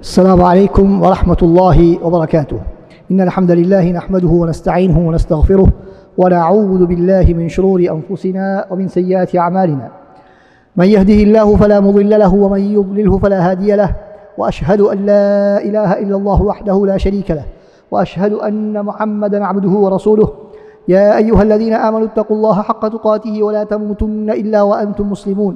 السلام عليكم ورحمة الله وبركاته. إن الحمد لله نحمده ونستعينه ونستغفره ونعوذ بالله من شرور أنفسنا ومن سيئات أعمالنا. من يهده الله فلا مضل له ومن يضلله فلا هادي له، وأشهد أن لا إله إلا الله وحده لا شريك له، وأشهد أن محمدا عبده ورسوله. يا أيها الذين آمنوا اتقوا الله حق تقاته ولا تموتن إلا وأنتم مسلمون.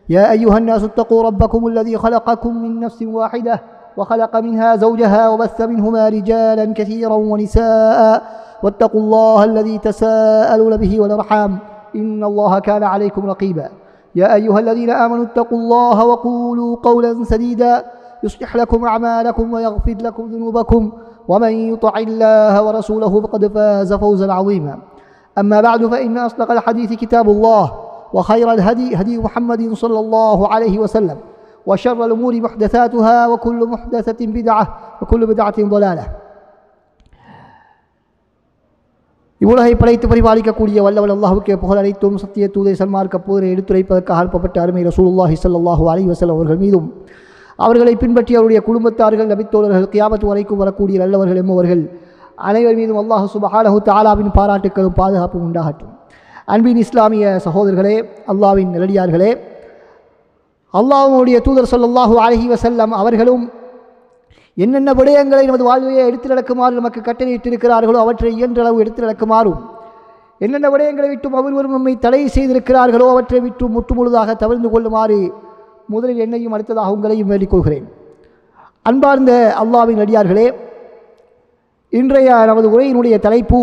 يا أيها الناس اتقوا ربكم الذي خلقكم من نفس واحدة وخلق منها زوجها وبث منهما رجالا كثيرا ونساء، واتقوا الله الذي تساءلون به والأرحام إن الله كان عليكم رقيبا. يا أيها الذين آمنوا اتقوا الله وقولوا قولا سديدا يصلح لكم أعمالكم ويغفر لكم ذنوبكم، ومن يطع الله ورسوله فقد فاز فوزا عظيما. أما بعد، فإن أصدق الحديث كتاب الله، وخير الهدي هدي محمد صلى الله عليه وسلم، وشر الأمور محدثاتها، وكل محدثة بدعة، وكل بدعة ضلالة. இவ்வுலகை படைத்து பரிபாலிக்கக்கூடிய வல்லவன் அல்லாஹ்வுக்கே புகழ் அனைத்தும். சத்திய தூதை சன்மார்க்க போரை எடுத்துரைப்பதற்காக அனுப்பப்பட்ட அருமை ரசூலுல்லாஹி ஸல்லல்லாஹு அலைஹி வஸல்லம் அவர்கள் மீதும், அவர்களை பின்பற்றி அவருடைய குடும்பத்தார்கள், நபித்தோழர்கள், கியாமத் வரைக்கும் வரக்கூடிய நல்லவர்கள் என்பவர்கள் அனைவர் மீதும் அல்லாஹ் சுப்ஹானஹு தஆலாவின் பாராட்டுக்களும் பாதுகாப்பும் உண்டாகட்டும். அன்பின் இஸ்லாமிய சகோதரர்களே, அல்லாஹ்வின் நல்லடியார்களே, அல்லாஹ்வுடைய தூதர் ஸல்லல்லாஹு அலைஹி வஸல்லம் அவர்களும் என்னென்ன விடயங்களை நமது வாழ்வையை எடுத்து நடக்குமாறு நமக்கு கட்டளையிட்டிருக்கிறார்களோ அவற்றை இயன்றளவு எடுத்து நடக்குமாறும், என்னென்ன விடயங்களை விட்டும் ஒவ்வொருவரும் நம்மை தடை செய்திருக்கிறார்களோ அவற்றை விட்டு முற்றுமுழுதாக தவிர்த்து கொள்ளுமாறு முதலில் என்னையும் அடுத்ததாக உங்களையும் வேண்டிக் கொள்கிறேன். அன்பார்ந்த அல்லாஹ்வின் அடியார்களே, இன்றைய நமது உரையினுடைய தலைப்பு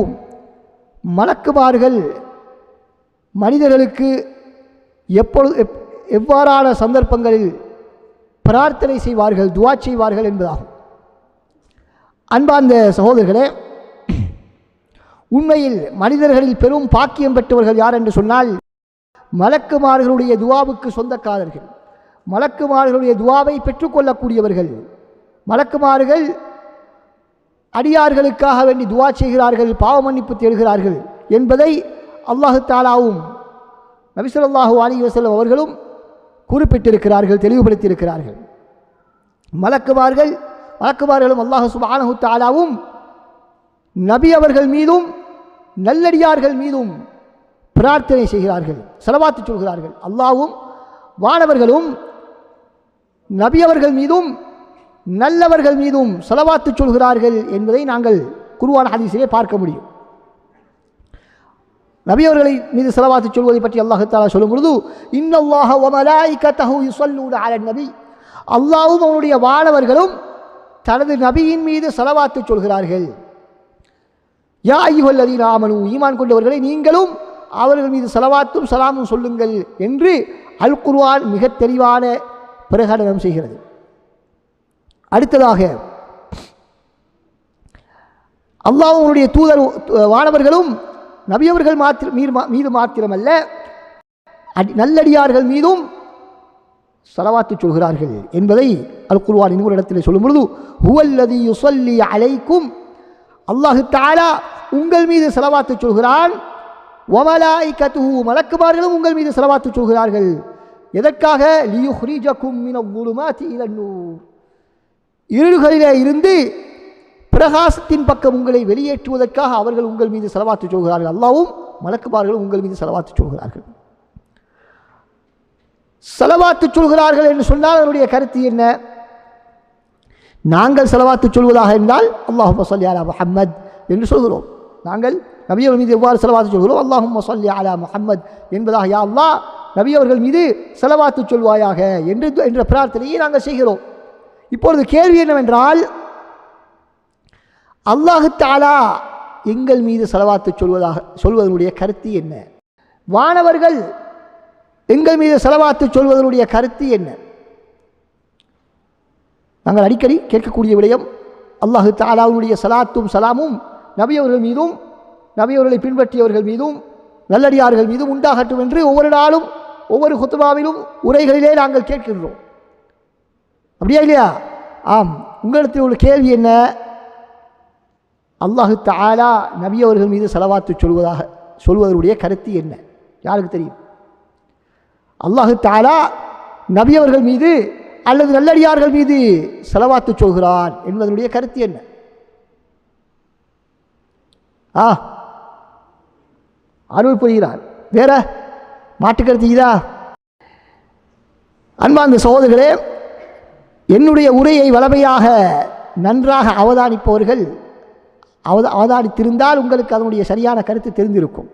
மலக்குமார்கள் மனிதர்களுக்கு எவ்வாறான சந்தர்ப்பங்களில் பிரார்த்தனை செய்வார்கள், துஆ செய்வார்கள் என்பதாகும். அன்பார்ந்த சகோதரர்களே, உண்மையில் மனிதர்களில் பெரும் பாக்கியம் பெற்றவர்கள் யார் என்று சொன்னால் மலக்குமார்களுடைய துஆவுக்கு சொந்தக்காரர்கள், மலக்குமார்களுடைய துஆவை பெற்றுக்கொள்ளக்கூடியவர்கள். மலக்குமார்கள் அடியார்களுக்காக வேண்டி துஆ செய்கிறார்கள், பாவ மன்னிப்பு தேடுகிறார்கள் என்பதை அல்லாஹ் தஆலாவும் நபி ஸல்லல்லாஹு அலைஹி வஸல்லம் அவர்களும் குறிப்பிட்டிருக்கிறார்கள், தெளிவுபடுத்தியிருக்கிறார்கள். மலக்குமார்களும் அல்லாஹ் சுப்ஹானஹு தஆலாவும் நபி அவர்கள் மீதும் நல்லடியார்கள் மீதும் பிரார்த்தனை செய்கிறார்கள், ஸலவாத்து சொல்கிறார்கள். அல்லாஹ்வும் வானவர்களும் நபி அவர்கள் மீதும் நல்லவர்கள் மீதும் ஸலவாத்து சொல்கிறார்கள் என்பதை நாங்கள் குர்ஆன் ஹதீஸிலே பார்க்க முடியும். நபி அவர்களை மீது ஸலவாத்து சொல்வதை பற்றி அல்லாஹ் தஆலா சொல்லும் பொழுது, இன்னல்லாஹ வ மலாயிகத்தஹு யுஸல்லூன அலன் நபி, அல்லாஹ்வும் அவருடைய வானவர்களும் தனது நபியின் மீது ஸலவாத்து சொல்கிறார்கள். யா அய்யுஹல்லதீன ஆமனூ, ஈமான் கொண்டவர்களை நீங்களும் அவர்கள் மீது ஸலவாத்தும் சலாமும் சொல்லுங்கள் என்று அல் குர்ஆன் மிக தெளிவான பிரகடனம் செய்கிறது. அடுத்ததாக அல்லாஹ்வும் அவருடைய தூதர் வானவர்களும் நபியவர்கள் மீது மாத்திரமல்ல நல்லடியார்கள் மீதும் ஸலவாத்து சொல்கிறார்கள் என்பதை அல் குர்ஆன் இன்னொரு இடத்தில் சொல்லும் பொழுது, ஹுவல்லதி யுஸல்லி அலைக்கும், அல்லாஹ் தஆலா உங்கள் மீது ஸலவாத்து சொல்கிறான். வமலாயிகத்துஹு, மலக்குமார்களும் உங்கள் மீது ஸலவாத்து சொல்கிறார்கள். எதற்காக? லியுஹ்ரிஜகும் மினல்-ظுலுமாத்தி இலன்-நூர், இருள்களிலே இருந்து பிரகாசத்தின் பக்கம் உங்களை வெளியேற்றுவதற்காக அவர்கள் உங்கள் மீது ஸலவாத்து சொல்கிறார்கள். அல்லாஹ்வும் மலக்குமார்களும் உங்கள் மீது ஸலவாத்து சொல்கிறார்கள். ஸலவாத்து சொல்கிறார்கள் என்று சொன்னால் அதனுடைய கருத்து என்ன? நாங்கள் ஸலவாத்து சொல்வதாக இருந்தால் அல்லாஹும்ம ஸல்லி அலா முஹம்மத் என்று சொல்கிறோம். நாங்கள் நபி அவர்கள் மீது எவ்வாறு ஸலவாத்து சொல்கிறோம்? அல்லாஹும்ம ஸல்லி அலா முஹம்மத் என்பதாக, யா அல்லாஹ் நபி அவர்கள் மீது ஸலவாத்து சொல்வாயாக என்ற பிரார்த்தனையை நாங்கள் செய்கிறோம். இப்பொழுது கேள்வி என்னவென்றால், அல்லாஹ் தஆலா எங்கள் மீது ஸலவாத்து சொல்வதனுடைய கருத்து என்ன? வானவர்கள் எங்கள் மீது ஸலவாத்து சொல்வதனுடைய கருத்து என்ன? நாங்கள் அடிக்கடி கேட்கக்கூடிய விடயம், அல்லாஹ் தஆலாவுடைய ஸலாத்தும் சலாமும் நபி அவர்கள் மீதும் நபி அவர்களை பின்பற்றியவர்கள் மீதும் நல்லடியார்கள் மீதும் உண்டாகட்டும் என்று ஒவ்வொரு நாளும் ஒவ்வொரு குத்பாவிலும் உரைகளிலே நாங்கள் கேட்கின்றோம். அப்படியா இல்லையா? ஆம். உங்களிடத்தில் உள்ள கேள்வி என்ன? அல்லாஹ் தஆலா நபி அவர்கள் மீது ஸலவாத்து சொல்வதனுடைய கருத்து என்ன? யாருக்கு தெரியும்? அல்லாஹ் தஆலா நபி அவர்கள் மீது அல்லது நல்லடியார்கள் மீது ஸலவாத்து சொல்கிறான் என்பதனுடைய கருத்து என்ன? அருள் புரிகிறான். வேற மாட்டுக்கருத்து இதா? அன்பார்ந்த சகோதரர்களே, என்னுடைய உரையை வளமையாக நன்றாக அவதானிப்பவர்கள் அவதானித்திருந்தால் உங்களுக்கு அதனுடைய சரியான கருத்து தெரிந்திருக்கும்.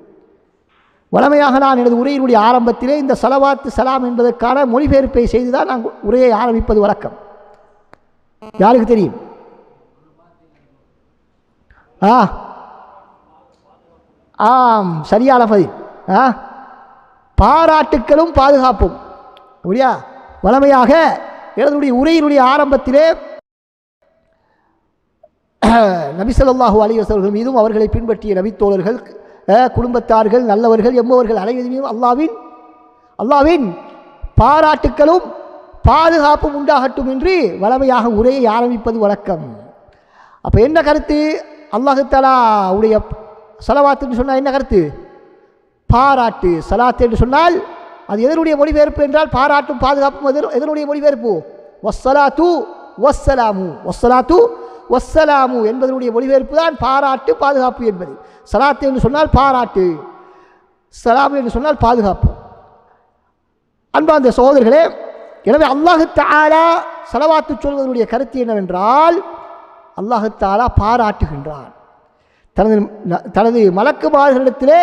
வளமையாக நான் எனது உரையினுடைய ஆரம்பத்திலே இந்த ஸலவாத்து ஸலாம் என்பதற்கான மொழிபெயர்ப்பை செய்துதான் நான் உரையை ஆரம்பிப்பது வழக்கம். யாருக்கு தெரியும்? ஆம், சரியான பதில். பாராட்டுக்களும் பாதுகாப்பும். அப்படியா? வளமையாக எனதுடைய உரையினுடைய ஆரம்பத்திலே நபி ஸல்லல்லாஹு அலைஹி வஸல்லம் மீதும் அவர்களை பின்பற்றிய நபித்தோழர்கள், குடும்பத்தார்கள், நல்லவர்கள் என்பவர்கள் அனைவரும் மீதும் அல்லாஹ்வின் பாராட்டுக்களும் பாதுகாப்பும் உண்டாகட்டும் என்று வளமையாக உரையை ஆரம்பிப்பது வழக்கம். அப்போ என்ன கருத்து? அல்லாஹ் தஆலா உடைய ஸலவாத் என்று சொன்னால் என்ன கருத்து? பாராட்டு. ஸலாத் என்று சொன்னால் அது எதனுடைய மொழிபெயர்ப்பு என்றால் பாராட்டும் பாதுகாப்பும் எதனுடைய மொழிபெயர்ப்பு? வஸ்ஸலாத்து வஸ்ஸலாமு. வஸ்ஸலாத்து வஸ்ஸலாமு என்பதனுடைய மொழிபெயர்ப்பு தான் பாராட்டு பாதுகாப்பு என்பது. ஸலாத் என்று சொன்னால் பாராட்டு, ஸலாம் என்று சொன்னால் பாதுகாப்பு. அன்பார்ந்த சகோதரர்களே, எனவே அல்லாஹ் தஆலா ஸலவாத்து சொல்வதனுடைய கருத்து என்னவென்றால் அல்லாஹ் தஆலா பாராட்டுகின்றான். தனது மலக்குமார்களிடத்திலே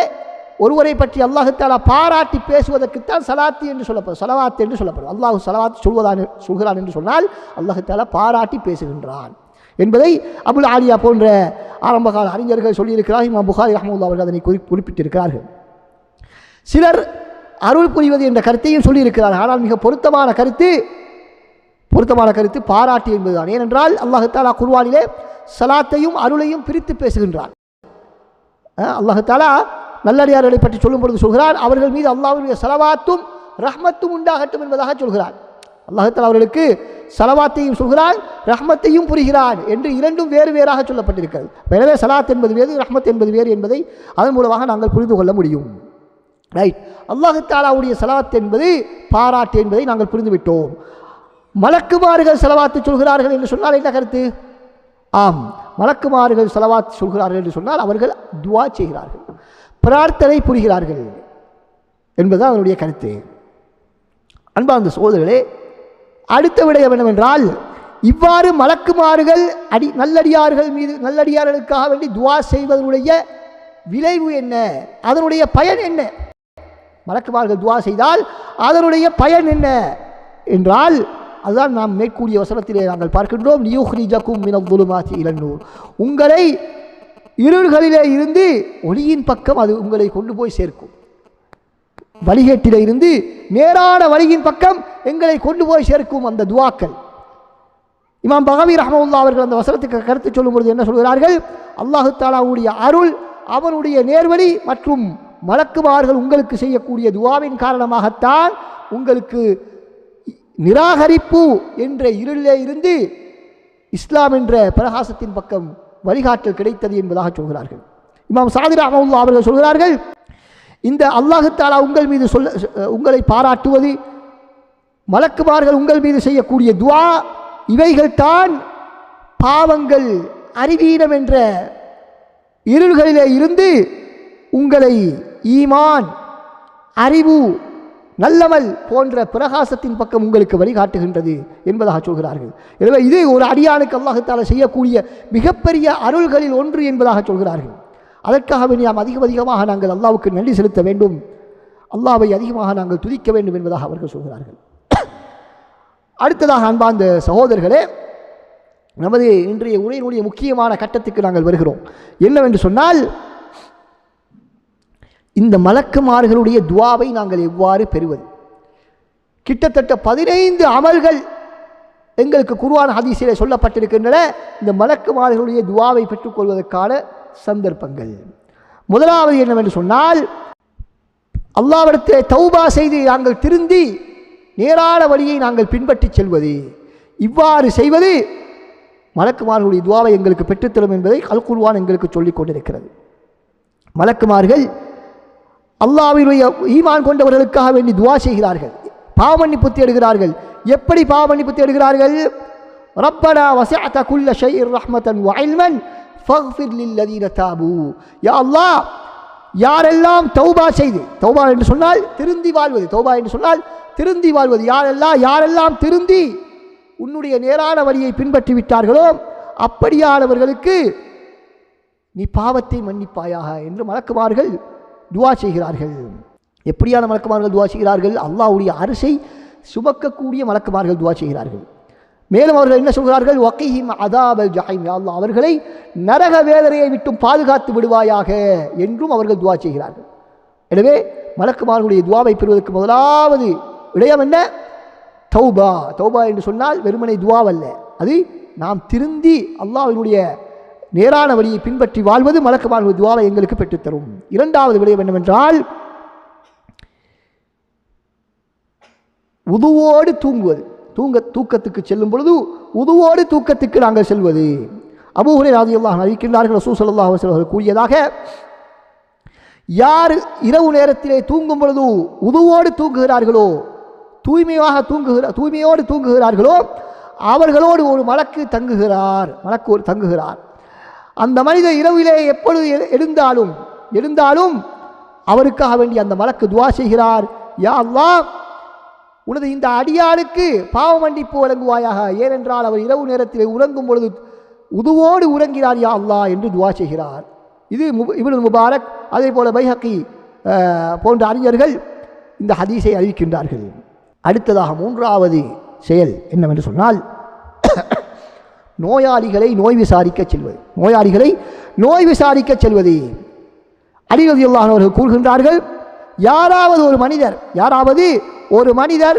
ஒருவரை பற்றி அல்லாஹ் தஆலா பாராட்டி பேசுவதற்குத்தான் ஸலாத்து என்று சொல்லப்படும், ஸலவாத் என்று சொல்லப்படும். அல்லாஹ் ஸலவாத் சொல்கிறான் என்று சொன்னால் அல்லாஹ் தஆலா பாராட்டி பேசுகின்றான் என்பதை அபுல் ஆலியா போன்ற ஆரம்பகால அறிஞர்கள் சொல்லியிருக்கிறார்கள். இமாம் புகாரி ரஹ்மத்துல்லாஹி அவர்கள் அதனை குறிப்பிட்டிருக்கிறார்கள். சிலர் அருள் புரிவது என்ற கருத்தையும் சொல்லியிருக்கிறார்கள். ஆனால் மிக பொருத்தமான கருத்து பாராட்டு என்பதுதான். ஏனென்றால் அல்லாஹ் தஆலா குர்ஆனிலே ஸலாத்தையும் அருளையும் பிரித்து பேசுகின்றான். அல்லாஹ் தஆலா நல்லடியார்களை பற்றி சொல்லும் பொழுது சொல்கிறான், அவர்கள் மீது அல்லாஹ்வுடைய ஸலவாத்தும் ரஹ்மத்தும் உண்டாகட்டும் என்பதாக சொல்கிறான். அல்லாஹ் தஆலா அவர்களுக்கு ஸலவாத்தையும் சொல்கிறான், ரஹ்மத்தையும் புரிகிறான் என்று இரண்டும் வேறு வேறாக சொல்லப்பட்டிருக்கிறது. எனவே ஸலாத் என்பது வேறு, ரஹ்மத் என்பது வேறு என்பதை அதன் மூலமாக நாங்கள் புரிந்து கொள்ள முடியும். ரைட். அல்லாஹ் தஆலாவுடைய ஸலவாத் என்பது பாராட்டு என்பதை நாங்கள் புரிந்துவிட்டோம். மலக்குமார்கள் ஸலவாத்து சொல்கிறார்கள் என்று சொன்னால் என்ன கருத்து? ஆம், மலக்குமார்கள் ஸலவாத் சொல்கிறார்கள் என்று சொன்னால் அவர்கள் துஆ செய்கிறார்கள், பிரார்த்தனை புரிகிறார்கள் என்பதுதான் அதனுடைய கருத்து. அன்பார்ந்த சகோதரர்களே, அடுத்த விடயம் என்னவென்றால், இவ்வாறு மலக்குமார்கள் நல்லடியார்கள் மீது நல்லடியார்களுக்காக வேண்டி துஆ செய்வதனுடைய விளைவு என்ன, அதனுடைய பயன் என்ன? மலக்குமார்கள் துஆ செய்தால் அதனுடைய பயன் என்ன என்றால் அதுதான் நாம் மேற்கூறிய வசனத்திலே நாங்கள் பார்க்கின்றோம். லியுஹ்ரிஜகும் மினல்-ظுலுமாத்தி இலன்-நூர். உங்களை இருள்களிலே இருந்து ஒளியின் பக்கம் அது உங்களை கொண்டு போய் சேர்க்கும். வழிகேட்டிலே இருந்து நேரான வழியின் பக்கம் எங்களை கொண்டு போய் சேர்க்கும் அந்த துஆக்கள். இமாம் பகவி ரஹ்மத்துல்லாஹி அவர்கள் அந்த வசனத்துக்கு கருத்து சொல்லும் பொழுது என்ன சொல்கிறார்கள்? அல்லாஹ் தஆலாவுடைய அருள், அவனுடைய நேர்வழி மற்றும் மலக்குமார்கள் உங்களுக்கு செய்யக்கூடிய துஆவின் காரணமாகத்தான் உங்களுக்கு நிராகரிப்பு என்ற இருளிலே இருந்து இஸ்லாம் என்ற பிரகாசத்தின் பக்கம் வழிகாட்டல் கிடைத்தது என்பதாக சொல்கிறார்கள். இமாம் சாதி ரஹ்மத்துல்லாஹி அவர்கள் சொல்கிறார்கள், இந்த அல்லாஹ் தஆலா உங்கள் மீது உங்களை பாராட்டுவது, மலக்குமார்கள் உங்கள் மீது செய்யக்கூடிய துஆ, இவைகள் தான் பாவங்கள், அறிவீனம் என்ற இருள்களிலே இருந்து உங்களை ஈமான், அறிவு, நல்லமல் போன்ற பிரகாசத்தின் பக்கம் உங்களுக்கு வழிகாட்டுகின்றது என்பதாக சொல்கிறார்கள். எனவே இது ஒரு அடியானுக்கு அல்லாஹ் தஆலா செய்யக்கூடிய மிகப்பெரிய அருள்களில் ஒன்று என்பதாக சொல்கிறார்கள். அதற்காகவே நாம் அதிகமாக நாங்கள் அல்லாஹ்வுக்கு நன்றி செலுத்த வேண்டும், அல்லாஹ்வை அதிகமாக நாங்கள் துதிக்க வேண்டும் என்பதாக அவர்கள் சொல்கிறார்கள். அடுத்ததாக அன்பார்ந்த சகோதரர்களே, நமது இன்றைய உரையினுடைய முக்கியமான கட்டத்துக்கு நாங்கள் வருகிறோம். என்னவென்று சொன்னால், இந்த மலக்குமார்களுடைய துஆவை நாங்கள் எவ்வாறு பெறுவது? கிட்டத்தட்ட 15 அமல்கள் எங்களுக்கு குர்ஆன் ஹதீஸிலே சொல்லப்பட்டிருக்கின்றன இந்த மலக்குமார்களுடைய துஆவை பெற்றுக்கொள்வதற்கான சந்தர்ப்பங்கள். முதலாவது என்னவென்று சொன்னால், அல்லாஹ்விடத்திலே தௌபா செய்து நாங்கள் திருந்தி நேரான வழியை நாங்கள் பின்பற்றி செல்வது. இவ்வாறு செய்வது மலக்குமார்களுடைய துஆவை எங்களுக்கு பெற்றுத்தரும் என்பதை அல் குர்ஆன் எங்களுக்கு சொல்லிக் கொண்டிருக்கிறது. மலக்குமார்கள் அல்லாஹ்வினுடைய ஈமான் கொண்டவர்களுக்காக வேண்டி துஆ செய்கிறார்கள், பாவமன்னிப்பு தேடுகிறார்கள், எப்படி பாவ மன்னிப்பு தேடுகிறார்கள்? ரப்பனா வஸஅத குல்ல ஷைஇன் ரஹ்மத்தன் வ இல்மன் ஃபக்ஃபிர் லில்லதீன தாபு. யா அல்லாஹ், யாரெல்லாம் தௌபா செய்து, தௌபா என்று சொன்னால் திருந்தி வாழ்வது, தௌபா என்று சொன்னால் திருந்தி வாழ்வது, யாரெல்லாம் திருந்தி உன்னுடைய நேரான வழியை பின்பற்றி விட்டார்களோ அப்படியானவர்களுக்கு நீ பாவத்தை மன்னிப்பாயாக என்று மலக்குமார்கள் துஆ செய்கிறார்கள். எப்படியான மலக்குமார்கள் துஆ செய்கிறார்கள்? அல்லாஹ்வுடைய அரிசை சுமக்கக்கூடிய மலக்குமார்கள் துஆ செய்கிறார்கள். மேலும் அவர்கள் என்ன சொல்கிறார்கள்? வகீஹிம் அதாபல் ஜஹீம், யா அல்லாஹ் அவர்களை நரக வேதனையை விட்டும் பாதுகாத்து விடுவாயாக என்றும் அவர்கள் துஆ செய்கிறார்கள். எனவே மலக்குமார்களுடைய துஆவை பெறுவதற்கு முதலாவது விடயம் என்ன? தௌபா. தௌபா என்று சொன்னால் வெறுமனை துஆவல்ல, அது நாம் திருந்தி அல்லாஹ்வினுடைய நேரான வழியை பின்பற்றி வாழ்வது மலக்குமார்களுடைய துஆவை எங்களுக்கு பெற்றுத்தரும். இரண்டாவது விடயம் என்னவென்றால் உதுவோடு தூங்குவது. தூக்கத்துக்கு செல்லும் பொழுது உதுவோடு தூக்கத்துக்கு நாங்கள் செல்வது. அபூ ஹுரைரா ரலியல்லாஹு அன்ஹு அறிவிக்கின்றார்கள், ரசூல் ஸல்லல்லாஹு அலைஹி வஸல்லம் கூறியதாக, யார் இரவு நேரத்திலே தூங்கும் பொழுது உதுவோடு தூங்குகிறார்களோ, தூய்மையோடு தூங்குகிறார்களோ அவர்களோடு ஒரு மலக்கு தங்குகிறார். அந்த மனிதர் இரவிலே எப்பொழுது எழுந்தாலும் அவருக்காக வேண்டி அந்த மலக்கு துஆ செய்கிறார், யா அல்லாஹ் உனது இந்த அடியானுக்கு பாவ மன்னிப்பு வழங்குவாயாக, ஏனென்றால் அவர் இரவு நேரத்தில் உறங்கும் பொழுது உதுவோடு உறங்கிறார் யா அல்லாஹ் என்று துஆ செய்கிறார். இது இப்னு முபாரக் அதே போல பைஹக்கி போன்ற அறிஞர்கள் இந்த ஹதீஸை அறிவிக்கின்றார்கள். அடுத்ததாக மூன்றாவது செயல் என்னவென்று சொன்னால் நோயாளிகளை நோய் விசாரிக்க செல்வது. அலி ரலியல்லாஹு அன்ஹு அவர்கள் கூறுகின்றார்கள், யாராவது ஒரு மனிதர்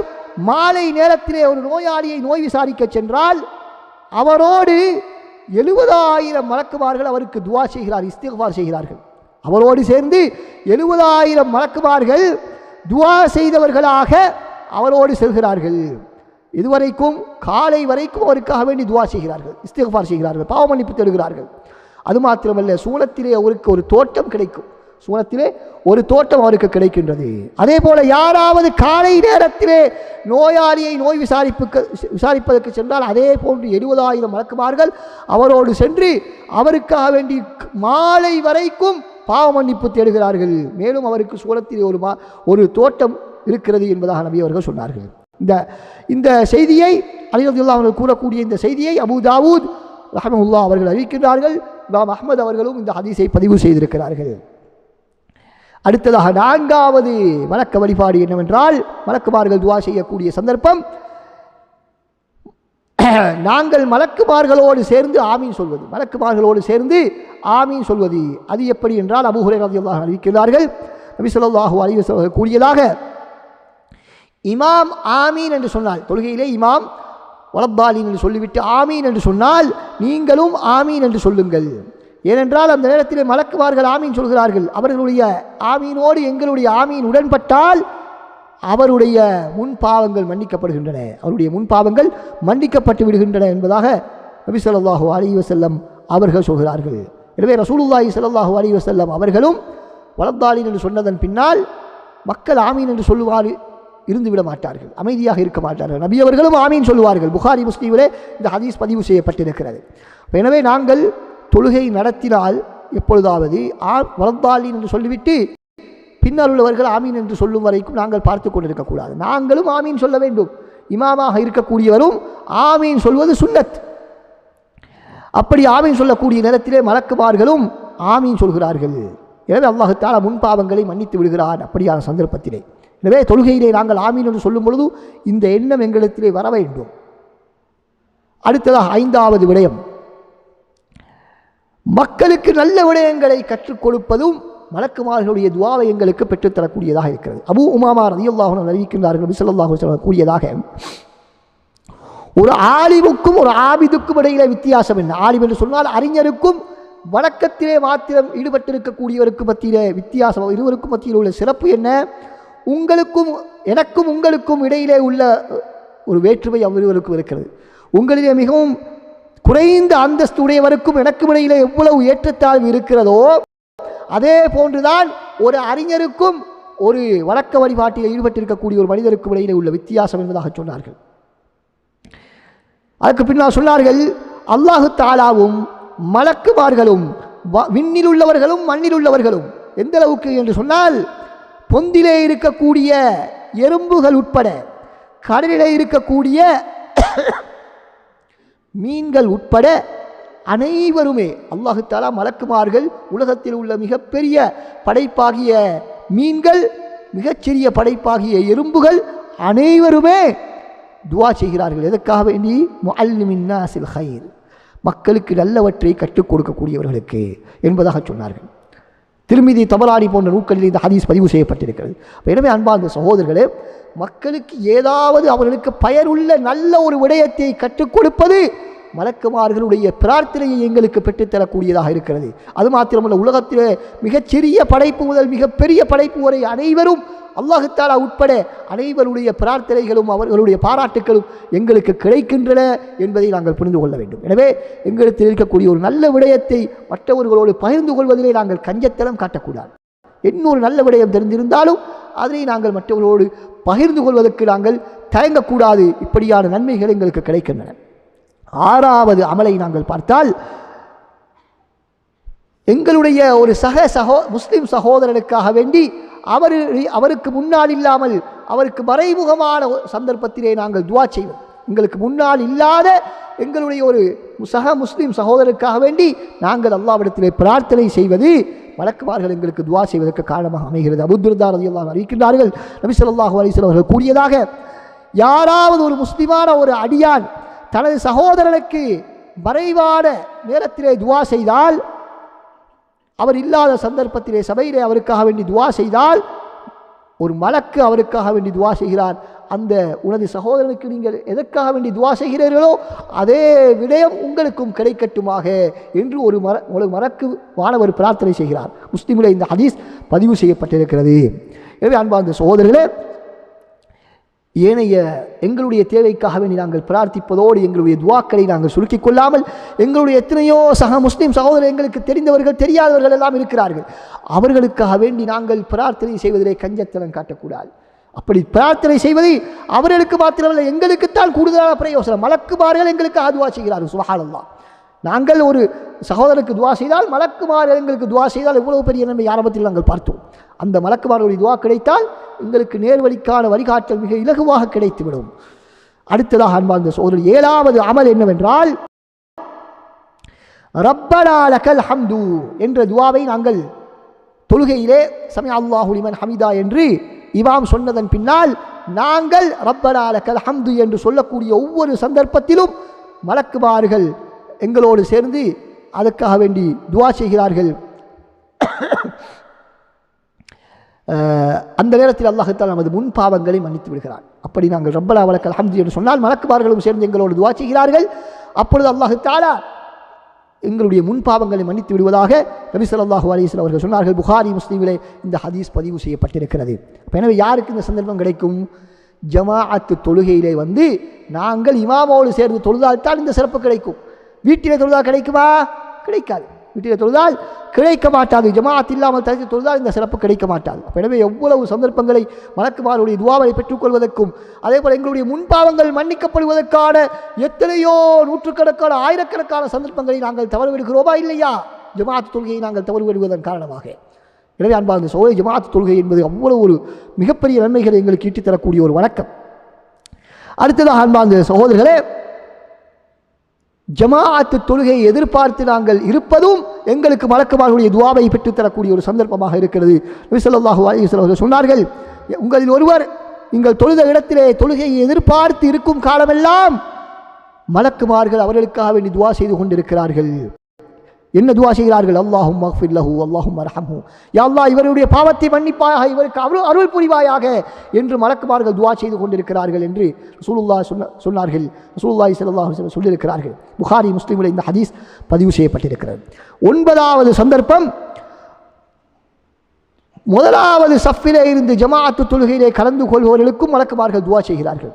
மாலை நேரத்திலே ஒரு நோயாளியை நோய் விசாரிக்க சென்றால் அவரோடு 70,000 மலக்குமார்கள் அவருக்கு துஆ செய்கிறார், இஸ்திக்ஃபார் செய்கிறார்கள். அவரோடு சேர்ந்து 70,000 மலக்குமார்கள் துஆ செய்தவர்களாக அவரோடு செல்கிறார்கள். இதுவரைக்கும் காலை வரைக்கும் அவருக்காக வேண்டி துஆ செய்கிறார்கள், இஸ்திக்ஃபார் செய்கிறார்கள், பாவ மன்னிப்பு தேடுகிறார்கள். அது மாத்திரமல்ல, சூனத்திலே அவருக்கு ஒரு தோட்டம் கிடைக்கும், அவருக்கு கிடைக்கின்றது. அதே போல யாராவது காலை நேரத்திலே நோயாளியை நோய் விசாரிப்பதற்கு சென்றால் அதே போன்று 70,000 மலக்குமார்கள் அவரோடு சென்று அவருக்காக வேண்டி மாலை வரைக்கும் பாவ மன்னிப்பு தேடுகிறார்கள். மேலும் அவருக்கு சூனத்திலே ஒரு தோட்டம் இருக்கிறது என்பதாக நபி அவர்கள் சொன்னார்கள். இந்த செய்தியை அலி ரலியல்லாஹு அன்ஹு கூறக்கூடிய இந்த செய்தியை அபூ தாவூத் ரஹ்மத்துல்லாஹி அவர்கள் அறிவிக்கின்றார்கள். இமாம் அஹ்மத் அவர்களும் இந்த ஹதீஸை பதிவு செய்திருக்கிறார்கள். அடுத்ததாக நான்காவது வணக்க வழிபாடு என்னவென்றால், மலக்குமார்கள் துஆ செய்யக்கூடிய சந்தர்ப்பம் நாங்கள் மலக்குமார்களோடு சேர்ந்து ஆமீன் சொல்வது. அது எப்படி என்றால், அபூ ஹுரைரா ரலியல்லாஹு அன்ஹு அறிவிக்கிறார்கள், நபி ஸல்லல்லாஹு அலைஹி வஸல்லம் கூறியதாக, இமாம் ஆமீன் என்று சொன்னால், தொழுகையிலே இமாம் வலத்தாலின் என்று சொல்லிவிட்டு ஆமீன் என்று சொன்னால் நீங்களும் ஆமீன் என்று சொல்லுங்கள். ஏனென்றால் அந்த நேரத்தில் மலக்குமார்கள் ஆமீன் சொல்கிறார்கள். அவர்களுடைய ஆமீனோடு எங்களுடைய ஆமீன் உடன்பட்டால் அவருடைய முன்பாவங்கள் மன்னிக்கப்பட்டு விடுகின்றன என்பதாக நபி ஸல்லல்லாஹு அலைஹி வஸல்லம் அவர்கள் சொல்கிறார்கள். எனவே ரசூலுல்லாஹி ஸல்லல்லாஹு அலைஹி வஸல்லம் அவர்களும் வலத்தாலின் என்று சொன்னதன் பின்னால் மக்கள் ஆமீன் என்று சொல்லுவார் இருந்துவிட மாட்டார்கள், அமைதியாக இருக்க மாட்டார்கள். நபி அவர்களும் ஆமீன் சொல்லுவார்கள். புகாரி முஸ்லிமிலே இந்த ஹதீஸ் பதிவு செய்யப்பட்டிருக்கிறது. எனவே நாங்கள் தொழுகை நடத்தினால் எப்பொழுதாவது வலத்தாலின் என்று சொல்லிவிட்டு பின்னால் உள்ளவர்கள் ஆமீன் என்று சொல்லும் வரைக்கும் நாங்கள் பார்த்து கொண்டிருக்கக்கூடாது. நாங்களும் ஆமீன் சொல்ல வேண்டும். இமாமாக இருக்கக்கூடியவரும் ஆமீன் சொல்வது சுன்னத். அப்படி ஆமீன் சொல்லக்கூடிய நேரத்திலே மலக்குமார்களும் ஆமீன் சொல்கிறார்கள். எனவே அல்லாஹ் தஆலா முன்பாவங்களை மன்னித்து விடுகிறான் அப்படியான சந்தர்ப்பத்திலே. எனவே தொழுகையிலே நாங்கள் ஆமீன் என்று சொல்லும் பொழுது இந்த எண்ணம் எங்களிடத்திலே வர வேண்டும். அடுத்ததாக ஐந்தாவது விடயம், மக்களுக்கு நல்ல விடயங்களை கற்றுக் கொடுப்பதும் மலக்குமார்களுடைய துஆவை எங்களுக்கு பெற்றுத்தரக்கூடியதாக இருக்கிறது. அபூ உமாமா ரலியல்லாஹு அன்ஹு அறிவிக்கின்றார்கள், நபி ஸல்லல்லாஹு அலைஹி வஸல்லம் கூறியதாக, ஒரு ஆலிமுக்கும் ஒரு ஆபிதுக்கும் இடையிலே வித்தியாசம் என்ன? ஆலிம் என்று சொன்னால் அறிஞருக்கும் வணக்கத்திலே மாத்திரம் ஈடுபட்டிருக்கக்கூடியவருக்கு மத்தியிலே வித்தியாசம், இருவருக்கும் மத்தியில் உள்ள சிறப்பு என்ன? உங்களுக்கும் இடையிலே உள்ள ஒரு வேற்றுமை அவ்விருவருக்கும் இருக்கிறது. உங்களிலே மிகவும் குறைந்த அந்தஸ்து உடையவருக்கும் எனக்கும் இடையிலே எவ்வளவு ஏற்றத்தாழ்வு இருக்கிறதோ அதே போன்றுதான் ஒரு அறிஞருக்கும் ஒரு வணக்க வழிபாட்டில் ஈடுபட்டிருக்கக்கூடிய ஒரு மனிதருக்கும் இடையிலே உள்ள வித்தியாசம் என்பதாக சொன்னார்கள். அதுக்கு பின்னால் சொன்னார்கள், அல்லாஹு தாலாவும் மலக்குமார்களும் விண்ணில் உள்ளவர்களும் மண்ணில் உள்ளவர்களும் எந்த அளவுக்கு என்று சொன்னால், பொந்திலே இருக்கக்கூடிய எறும்புகள் உட்பட, கடலிலே இருக்கக்கூடிய மீன்கள் உட்பட அனைவருமே, அல்லாஹு தஆலா மலக்குமார்கள், உலகத்தில் உள்ள மிகப்பெரிய படைப்பாகிய மீன்கள், மிகச்சிறிய படைப்பாகிய எறும்புகள் அனைவருமே துஆ செய்கிறார்கள். எதற்காக வேண்டி? முஅல்லிமின் நாஸில் கைர், மக்களுக்கு நல்லவற்றை கற்றுக் கொடுக்கக்கூடியவர்களுக்கு என்பதாக சொன்னார்கள். திருமிதி, தபரானி போன்ற நூல்களில் இந்த ஹதீஸ் பதிவு செய்யப்பட்டிருக்கிறது. எனவே அன்பார்ந்த சகோதரர்களே, மக்களுக்கு ஏதாவது அவர்களுக்கு பயனுள்ள நல்ல ஒரு விடயத்தை கற்றுக் கொடுப்பது மலக்குமார்களுடைய பிரார்த்தனையை எங்களுக்கு பெற்றுத்தரக்கூடியதாக இருக்கிறது. அது மாத்திரமல்ல, உலகத்திலே மிகச்சிறிய படைப்பு முதல் மிகப்பெரிய படைப்பு வரை அனைவரும், அல்லாஹு தஆலா உட்பட அனைவருடைய பிரார்த்தனைகளும் அவர்களுடைய பாராட்டுகளும் எங்களுக்கு கிடைக்கின்றன என்பதை நாங்கள் புரிந்து கொள்ள வேண்டும். எனவே எங்களுக்கு இருக்கக்கூடிய ஒரு நல்ல விடயத்தை மற்றவர்களோடு பகிர்ந்து கொள்வதிலே நாங்கள் கஞ்சத்தனம் காட்டக்கூடாது. இன்னொரு நல்ல விடயம் தெரிந்திருந்தாலும் அதனை நாங்கள் மற்றவர்களோடு பகிர்ந்து கொள்வதற்கு நாங்கள் தயங்கக்கூடாது. இப்படியான நன்மைகள் எங்களுக்கு கிடைக்கின்றன. ஆறாவது அமலை நாங்கள் பார்த்தால், எங்களுடைய ஒரு முஸ்லிம் சகோதரனுக்காக வேண்டி அவருக்கு முன்னால் இல்லாமல் அவருக்கு மறைமுகமான சந்தர்ப்பத்திலே நாங்கள் துஆ செய்வோம். எங்களுக்கு முன்னால் இல்லாத எங்களுடைய ஒரு முஸ்லிம் சகோதரருக்காக வேண்டி நாங்கள் அல்லாஹ்விடத்திலே பிரார்த்தனை செய்வது மலக்குமார்கள் எங்களுக்கு துஆ செய்வதற்கு காரணமாக அமைகிறது. அபூ துர்தா ரலியல்லாஹு அன்ஹு அறிவிக்கின்றார்கள், நபி ஸல்லல்லாஹு அலைஹி வஸல்லம் அவர்கள் கூறியதாக, யாராவது ஒரு முஸ்லிமான ஒரு அடியான் தனது சகோதரனுக்கு மறைவான நேரத்திலே துஆ செய்தால், அவர் இல்லாத சந்தர்ப்பத்திலே சபையிலே அவருக்காக வேண்டி துஆ செய்தால், ஒரு மலக்கு அவருக்காக வேண்டி துஆ செய்கிறார். அந்த உனது சகோதரனுக்கு நீங்கள் எதற்காக வேண்டி துஆ செய்கிறீர்களோ அதே விடயம் உங்களுக்கும் கிடைக்கட்டுமாக என்று ஒரு மலக்கு வானவர் பிரார்த்தனை செய்கிறார். முஸ்லிமிலே இந்த ஹதீஸ் பதிவு செய்யப்பட்டிருக்கிறது. எனவே அன்பார்ந்த சகோதரர்களே, ஏனைய எங்களுடைய தேவைக்காக வேண்டி நாங்கள் பிரார்த்திப்பதோடு எங்களுடைய துவாக்களை நாங்கள் சுருக்கிக் கொள்ளாமல், எங்களுடைய எத்தனையோ முஸ்லிம் சகோதரர் எங்களுக்கு தெரிந்தவர்கள் தெரியாதவர்கள் எல்லாம் இருக்கிறார்கள், அவர்களுக்காக வேண்டி நாங்கள் பிரார்த்தனை செய்வதிலே கஞ்சத்தனம் காட்டக்கூடாது. அப்படி பிரார்த்தனை செய்வது அவர்களுக்கு மாத்திரமல்ல, எங்களுக்குத்தான் கூடுதலான பிரயோசனம். மலக்குமார்கள் எங்களுக்கு துஆ செய்கிறார்கள். சுப்ஹானல்லாஹ். நாங்கள் ஒரு சகோதரருக்கு துஆ செய்தால், மலக்குமார்கள் எங்களுக்கு துஆ செய்தால் எவ்வளவு பெரிய நன்மை ஆரம்பத்தில் நாங்கள் பார்த்தோம். அந்த மலக்குமார்களுடைய துஆ கிடைத்தால் எங்களுக்கு நேர்வழிக்கான வழிகாட்டல் மிக இலகுவாக கிடைத்துவிடும். அடுத்ததாக அன்பார்ந்த சகோதரர், ஏழாவது அமல் என்னவென்றால், ரப்பனா லக்கல் ஹம்து என்ற துஆவை நாங்கள் தொழுகையிலே சமிஅ அல்லாஹு லிமன் ஹமிதா என்று இமாம் சொன்னதன் பின்னால் நாங்கள் ரப்பனா லக்கல் ஹம்து என்று சொல்லக்கூடிய ஒவ்வொரு சந்தர்ப்பத்திலும் மலக்குமார்கள் எங்களோடு சேர்ந்து அதற்காக வேண்டி துஆ செய்கிறார்கள். அந்த நேரத்தில் அல்லாஹ் தஆலா நமது முன் பாவங்களை மன்னித்து விடுகிறார். அப்படி நாங்கள் ரப்பனா லக்கல் ஹம்து என்று சொன்னால் மலக்குமார்களும் சேர்ந்து எங்களோடு துஆ செய்கிறார்கள். அப்பொழுது அல்லாஹ் தஆலா எங்களுடைய முன் பாவங்களை மன்னித்து விடுவதாக நபி ஸல்லல்லாஹு அலைஹி வஸல்லம் அவர்கள் சொன்னார்கள். புகாரி, முஸ்லிமிலே இந்த ஹதீஸ் பதிவு செய்யப்பட்டிருக்கிறது. எனவே யாருக்கு இந்த சந்தர்ப்பம் கிடைக்கும்? ஜமாஅத்து தொழுகையிலே வந்து நாங்கள் இமாமோடு சேர்ந்து தொழுதால் தான் இந்த சிறப்பு கிடைக்கும். வீட்டிலே தொழுதால் கிடைக்குமா? கிடைக்காது. வீட்டிலே தொழுதால் கிடைக்க மாட்டாது. ஜமாஅத் இல்லாமல் தனித்து தொழுதால் இந்த சிறப்பு கிடைக்க மாட்டாது. எனவே எவ்வளவு சந்தர்ப்பங்களை மலக்குமாருடைய துஆவை பெற்றுக்கொள்வதற்கும், அதே போல் எங்களுடைய முன்பாவங்கள் மன்னிக்கப்படுவதற்கான எத்தனையோ நூற்றுக்கணக்கான ஆயிரக்கணக்கான சந்தர்ப்பங்களை நாங்கள் தவறுவிடுகிறோமா இல்லையா? ஜமாஅத் தொழுகையை நாங்கள் தவறுவிடுவதன் காரணமாக. எனவே அன்பார்ந்த சகோதரர்களே, ஜமாஅத் தொழுகை என்பது அவ்வளவு ஒரு மிகப்பெரிய நன்மைகளை எங்களுக்கு ஈட்டித் தரக்கூடிய ஒரு வணக்கம். அடுத்ததாக அன்பார்ந்த சகோதரர்களே, ஜமாஅத்து தொழுகையை எதிர்பார்த்து நாங்கள் இருப்பதும் எங்களுக்கு மலக்குமார்களுடைய துஆவை பெற்றுத்தரக்கூடிய ஒரு சந்தர்ப்பமாக இருக்கிறது. நபி ஸல்லல்லாஹு அலைஹி வஸல்லம் சொன்னார்கள், உங்களில் ஒருவர் நீங்கள் தொழுத இடத்திலே தொழுகையை எதிர்பார்த்து இருக்கும் காலமெல்லாம் மலக்குமார்கள் அவர்களுக்காக வேண்டி துஆ செய்து கொண்டிருக்கிறார்கள். என்ன துஆ செய்கிறார்கள்? அல்லாஹும்ம அக்ஃபிர் லஹு அல்லாஹும்ம அர்ஹம்ஹு, யா அல்லாஹ் இவருடைய பாவத்தை மன்னிப்பாயாக, இவருக்கு அருள் புரிவாயாக என்று மலக்குமார்கள் துஆ செய்து கொண்டிருக்கிறார்கள் என்று ரசூலுல்லாஹ் சொன்னார்கள். ரசூலுல்லாஹி ஸல்லல்லாஹு அலைஹி வஸல்லம் சொல்லியிருக்கிறார்கள். புகாரி, முஸ்லிமில் இந்த ஹதீஸ் பதிவு செய்யப்பட்டிருக்கிறது. 9வது சந்தர்ப்பம், முதலாவது சஃபிலே இருந்து ஜமாஅத்து தொழுகையிலே கலந்து கொள்பவர்களுக்கும் மலக்குமார்கள் துஆ செய்கிறார்கள்.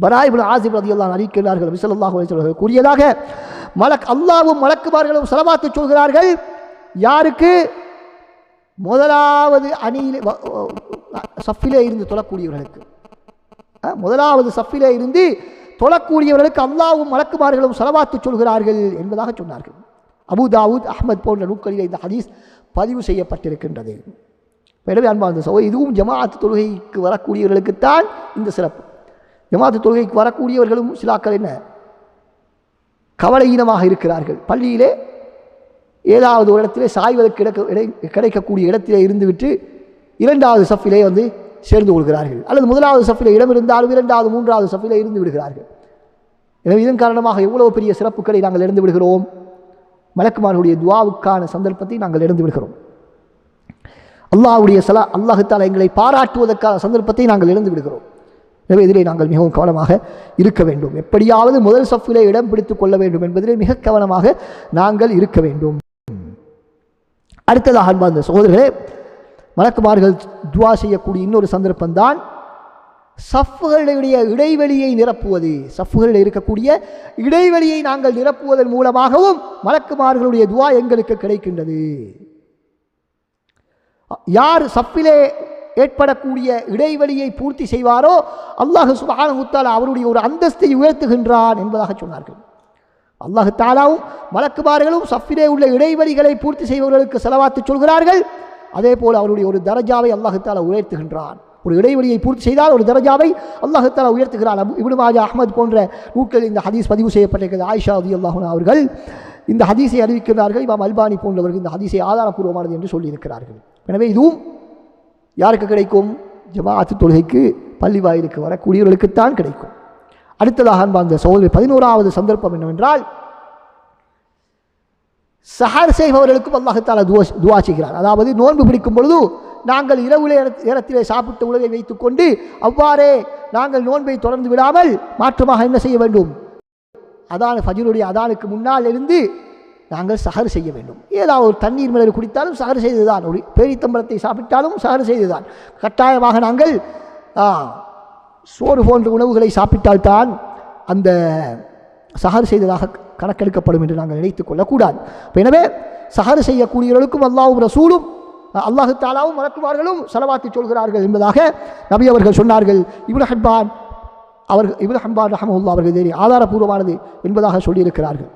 பரா இப்னு ஆசிப் ரலியல்லாஹு அன்ஹு அறிவிக்கிறார்கள், நபி ஸல்லல்லாஹு அலைஹி வஸல்லம் கூறியதாக, அல்லாஹ்வும் மலக்குமார்களும் ஸலவாத்து சொல்கிறார்கள். யாருக்கு? முதலாவது அணியிலே சஃபிலே இருந்து தொழக்கூடியவர்களுக்கு. முதலாவது சஃபிலே இருந்து தொழக்கூடியவர்களுக்கு அல்லாஹ்வும் மலக்குமார்களும் ஸலவாத்து சொல்கிறார்கள் என்பதாக சொன்னார்கள். அபூ தாவூத், அஹ்மத் போன்ற நூல்களில் இந்த ஹதீஸ் பதிவு செய்யப்பட்டிருக்கின்றது. எனவே அன்பார்ந்த சகோதரர்களே, இதுவும் ஜமாஅத் தொழுகைக்கு வரக்கூடியவர்களுக்குத்தான் இந்த சிறப்பு. ஜமாஅத் தொழுகைக்கு வரக்கூடியவர்களும் சிலாக்கள் என்ன கவலையீனமாக இருக்கிறார்கள். பள்ளியிலே ஏதாவது ஒரு இடத்திலே சாய்வதற்கு கிடைக்கக்கூடிய இடத்திலே இருந்துவிட்டு இரண்டாவது சஃபிலே சேர்ந்து கொள்கிறார்கள், அல்லது முதலாவது சஃபிலே இடம் இருந்தாலும் இரண்டாவது மூன்றாவது சஃபிலே இருந்து விடுகிறார்கள். எனவே இதன் காரணமாக எவ்வளவு பெரிய சிறப்புகளை நாங்கள் இழந்து விடுகிறோம். மலக்குமார்களுடைய துஆவுக்கான சந்தர்ப்பத்தை நாங்கள் இழந்து விடுகிறோம். அல்லாஹ் தஆலா எங்களை பாராட்டுவதற்கான சந்தர்ப்பத்தை நாங்கள் இழந்து விடுகிறோம். எனவே இதிலே நாங்கள் மிகவும் கவனமாக இருக்க வேண்டும். எப்படியாவது முதல் சஃபிலே இடம் பிடித்துக் கொள்ள வேண்டும் என்பதிலே மிக கவனமாக நாங்கள் இருக்க வேண்டும். அடுத்ததாக அன்பார்ந்த சகோதரர்களே, மலக்குமார்கள் துஆ செய்யக்கூடிய இன்னொரு சந்தர்ப்பம்தான் சஃப்களுடைய இடைவெளியை நிரப்புவது. சஃப்களில் இருக்கக்கூடிய இடைவெளியை நாங்கள் நிரப்புவதன் மூலமாகவும் மலக்குமார்களுடைய துஆ எங்களுக்கு கிடைக்கின்றது. யார் சஃபிலே ஏற்படக்கூடிய இடைவெளியை பூர்த்தி செய்வாரோ அல்லாஹ் சுப்ஹானஹு வ தஆலா அவருடைய ஒரு அந்தஸ்தை உயர்த்துகின்றான் என்பதாக சொன்னார்கள். அல்லாஹ் தஆலாவும் மலக்குமார்களும் சஃபிலே உள்ள இடைவெளிகளை பூர்த்தி செய்பவர்களுக்கு ஸலவாத்து சொல்கிறார்கள். அதே போல் அவருடைய ஒரு தரஜாவை அல்லாஹ் தஆலா உயர்த்துகின்றான். ஒரு இடைவெளியை பூர்த்தி செய்தால் ஒரு தரஜாவை அல்லாஹ் தஆலா உயர்த்துகிறான். இப்னு மாஜா, அஹ்மத் போன்ற நூல்களில் இந்த ஹதீஸ் பதிவு செய்யப்பட்டிருக்கிறது. ஆயிஷா ரலியல்லாஹு அன்ஹா அவர்கள் இந்த ஹதீஸை அறிவிக்கிறார்கள். இமாம் அல்பானி போன்றவர்கள் இந்த ஹதீஸை ஆதாரப்பூர்வமானது என்று சொல்லியிருக்கிறார்கள். எனவே இதுவும் யாருக்கு கிடைக்கும்? ஜமாஅத் தொழுகைக்கு பள்ளி வாயிலுக்கு வரக்கூடியவர்களுக்குத்தான் கிடைக்கும். அடுத்ததாக அன்பார்ந்த சகோதரர்களே, 11வது சந்தர்ப்பம் என்னவென்றால் சஹர் செய்பவர்களுக்கும் அல்லாஹ் தஆலா துஆ செய்கிறார். அதாவது நோன்பு பிடிக்கும் பொழுது நாங்கள் இரவு நேரத்திலே சாப்பிட்ட உணவை வைத்துக்கொண்டு அவ்வாறே நாங்கள் நோன்பை தொடர்ந்து விடாமல் மாற்றமாக என்ன செய்ய வேண்டும்? ஃபஜ்ருடைய அதானுக்கு முன்னால் இருந்து நாங்கள் சஹர் செய்ய வேண்டும். ஏதாவது ஒரு தண்ணீர் மிளகு குடித்தாலும் சஹர் செய்துதான், ஒரு பேரித்தம்பளத்தை சாப்பிட்டாலும் சஹர் செய்துதான். கட்டாயமாக நாங்கள் சோறு போன்ற உணவுகளை சாப்பிட்டால்தான் அந்த சஹர் செய்ததாக கணக்கெடுக்கப்படும் என்று நாங்கள் நினைத்துக் கொள்ளக்கூடாது. எனவே சஹர் செய்யக்கூடியவர்களுக்கும் அல்லாஹ்வும் ரசூலும் அல்லாஹ் தஆலாவும் மலக்குமார்களும் ஸலவாத்து சொல்கிறார்கள் என்பதாக நபி அவர்கள் சொன்னார்கள். இப்னு ஹிப்பான் ரஹ்மத்துல்லாஹி அவர்கள் இதை ஆதாரபூர்வமானது என்பதாக சொல்லியிருக்கிறார்கள்.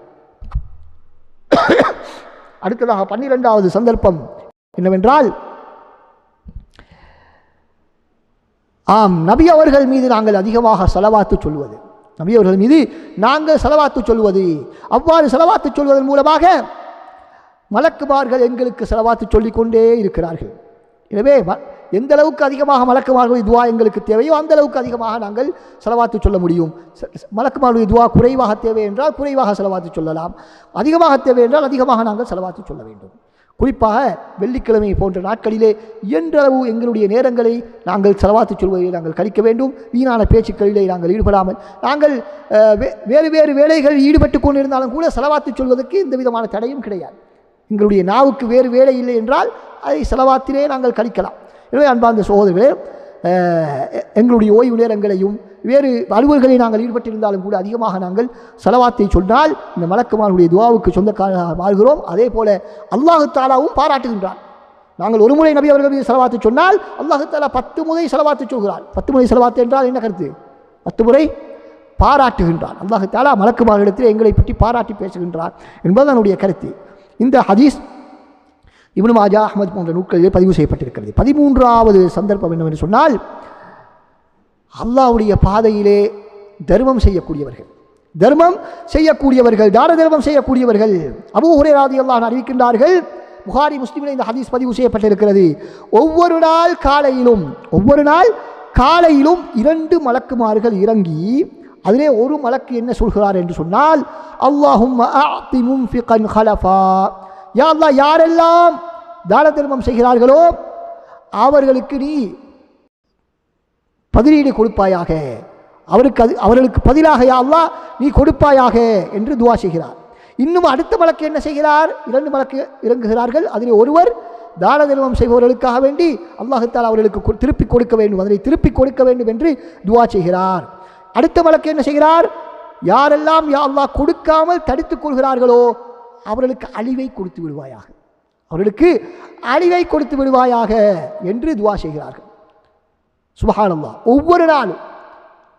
அடுத்ததாக 12வது சந்தர்ப்பம் என்னவென்றால், நபி அவர்கள் மீது நாங்கள் அதிகமாக ஸலவாத்து சொல்வது. நபி அவர்கள் மீது நாங்கள் ஸலவாத்து சொல்வது, அவ்வாறு ஸலவாத்து சொல்வதன் மூலமாக மலக்குமார்கள் எங்களுக்கு ஸலவாத்து சொல்லிக்கொண்டே இருக்கிறார்கள். எனவே எந்த அளவுக்கு அதிகமாக மலக்குமார்களுடைய துஆ எங்களுக்கு தேவையோ அந்த அளவுக்கு அதிகமாக நாங்கள் ஸலவாத்து சொல்ல முடியும். மலக்குமார்களுடைய துஆ குறைவாக தேவை என்றால் குறைவாக ஸலவாத்து சொல்லலாம், அதிகமாக தேவை என்றால் அதிகமாக நாங்கள் ஸலவாத்து சொல்ல வேண்டும். குறிப்பாக வெள்ளிக்கிழமை போன்ற நாட்களிலே இயன்றளவு எங்களுடைய நேரங்களை நாங்கள் ஸலவாத்து சொல்வதில் நாங்கள் கழிக்க வேண்டும். வீணான பேச்சுக்களிலே நாங்கள் ஈடுபடாமல், நாங்கள் வேறு வேறு வேலைகளில் ஈடுபட்டு கொண்டிருந்தாலும் கூட ஸலவாத்து சொல்வதற்கு எந்த விதமான தடையும் கிடையாது. எங்களுடைய நாவுக்கு வேறு வேலை இல்லை என்றால் அதை ஸலவாத்திலே நாங்கள் கழிக்கலாம். எனவே அன்பார்ந்த சகோதரர்களே, எங்களுடைய ஓய்வு நேரங்களையும் வேறு அலுவல்களில் நாங்கள் ஈடுபட்டிருந்தாலும் கூட அதிகமாக நாங்கள் ஸலவாத்தை சொன்னால் இந்த மலக்குமார்களுடைய துஆவுக்கு சொந்தக்காரராக மாறுகிறோம். அதே போல அல்லாஹ் தஆலாவும் பாராட்டுகின்றான். நாங்கள் ஒரு முறை நபி அவர்கள் மீது ஸலவாத்து சொன்னால் அல்லாஹ் தஆலா 10 முறை ஸலவாத்து சொல்கிறான். 10 முறை ஸலவாத்து என்றால் என்ன கருத்து? 10 முறை பாராட்டுகின்றான். அல்லாஹ் தஆலா மலக்குமார்களிடத்தில் எங்களை பற்றி பாராட்டி பேசுகின்றான் என்பது என்னுடைய கருத்து. இந்த ஹதீஸ் இப்னு மாஜா, அஹ்மத் போன்ற நூல்களிலே பதிவு செய்யப்பட்டிருக்கிறது. 13வது சந்தர்ப்பம் என்னவென்று சொன்னால், அல்லாஹ்வுடைய பாதையிலே தர்மம் செய்யக்கூடியவர்கள், தான தர்மம் செய்யக்கூடியவர்கள். அபூ ஹுரைரா ரலியல்லாஹு அன்ஹு அறிவிக்கின்றார்கள், புகாரி முஸ்லிமிலே இந்த ஹதீஸ் பதிவு செய்யப்பட்டிருக்கிறது. ஒவ்வொரு நாள் காலையிலும் 2 மலக்குமார்கள் இறங்கி அதிலே ஒரு மலக்கு என்ன சொல்கிறார் என்று சொன்னால், அல்லாஹும்ம அஅதி முன்ஃபிகன் ஹலஃபா, யா அல்லாஹ் யாரெல்லாம் தான தர்மம் செய்கிறார்களோ அவர்களுக்கு நீ பதிலீடு கொடுப்பாயாக, அவர்களுக்கு பதிலாக யா அல்லாஹ் நீ கொடுப்பாயாக என்று துஆ செய்கிறார். இன்னும் அடுத்த மலக்கு என்ன செய்கிறார்? 2 மலக்கு இறங்குகிறார்கள். அதிலே ஒருவர் தான தர்மம் செய்பவர்களுக்காக வேண்டி அல்லாஹ் தஆலா அவர்களுக்கு திருப்பி கொடுக்க வேண்டும், அதனை திருப்பி கொடுக்க வேண்டும் என்று துஆ செய்கிறார். அடுத்த மலக்கு என்ன செய்கிறார்? யாரெல்லாம் யா அல்லாஹ் கொடுக்காமல் தடுத்துக் கொள்கிறார்களோ அவர்களுக்கு அழிவை கொடுத்து விடுவாயாக என்று துஆ செய்கிறார்கள். சுப்ஹானல்லாஹ். ஒவ்வொரு நாளும்.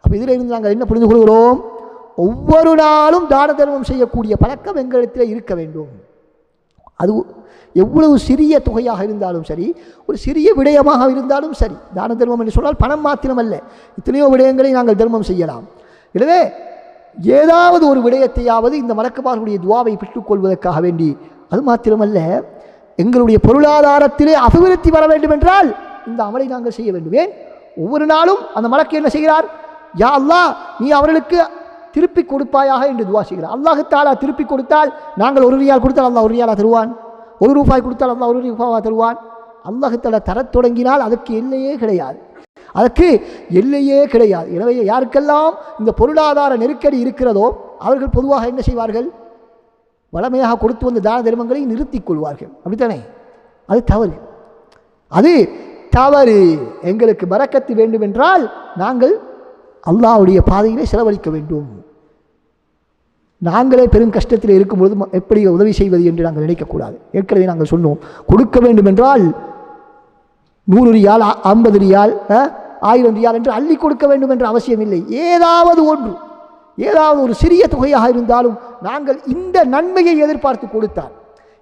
அப்போ இதில் இருந்து நாங்கள் என்ன புரிந்து கொள்கிறோம்? ஒவ்வொரு நாளும் தான தர்மம் செய்யக்கூடிய பழக்கம் எங்களிடத்தில் இருக்க வேண்டும். அது எவ்வளவு சிறிய தொகையாக இருந்தாலும் சரி, ஒரு சிறிய விடயமாக இருந்தாலும் சரி. தான தர்மம் என்று சொன்னால் பணம் மாத்திரமல்ல, எத்தனையோ விடயங்களை நாங்கள் தர்மம் செய்யலாம். எனவே ஏதாவது ஒரு விடயத்தையாவது இந்த மலக்குமார்களுடைய துவாவை பெற்றுக்கொள்வதற்காக வேண்டி, அது மாத்திரமல்ல, எங்களுடைய பொருளாதாரத்திலே அபிவிருத்தி வர வேண்டும் என்றால் இந்த அமலை நாங்கள் செய்ய வேண்டும். ஏன்? ஒவ்வொரு நாளும் அந்த மலக்கு என்ன செய்கிறார்? யா அல்லாஹ், நீ அவர்களுக்கு திருப்பி கொடுப்பாயாக என்று துவா செய்கிறார். அல்லாஹ் தஆலா திருப்பி கொடுத்தால், நாங்கள் ஒரு ரியால் கொடுத்தால் அல்லாஹ் ஒரு ரியாலா தருவான், ஒரு ரூபாய் கொடுத்தால் அல்லாஹ் ஒரு ரூபாவா தருவான். அல்லாஹ் தஆலா தரத் தொடங்கினால் அதற்கு எல்லையே கிடையாது, அதற்கு எல்லையே கிடையாது. எனவே யாருக்கெல்லாம் இந்த பொருளாதார நெருக்கடி இருக்கிறதோ அவர்கள் பொதுவாக என்ன செய்வார்கள்? வளமையாக கொடுத்து வந்த தான தர்மங்களை நிறுத்திக் கொள்வார்கள். அப்படித்தானே? அது தவறு, அது தவறு. எங்களுக்கு பரக்கத்து வேண்டும் என்றால் நாங்கள் அல்லாஹ்வுடைய பாதையிலே செலவழிக்க வேண்டும். நாங்களே பெரும் கஷ்டத்தில் இருக்கும்பொழுது எப்படி உதவி செய்வது என்று நாங்கள் நினைக்கக்கூடாது. ஏற்கனவே நாங்கள் சொன்னோம், கொடுக்க வேண்டும் என்றால் 100 ரியால், 50 ரியால், 1000 ரியால் என்று அள்ளி கொடுக்க வேண்டும் என்ற அவசியம் இல்லை. ஏதாவது ஒன்று, ஏதாவது ஒரு சிறிய தொகையாக இருந்தாலும் நாங்கள் இந்த நன்மையை எதிர்பார்த்து கொடுத்தால்,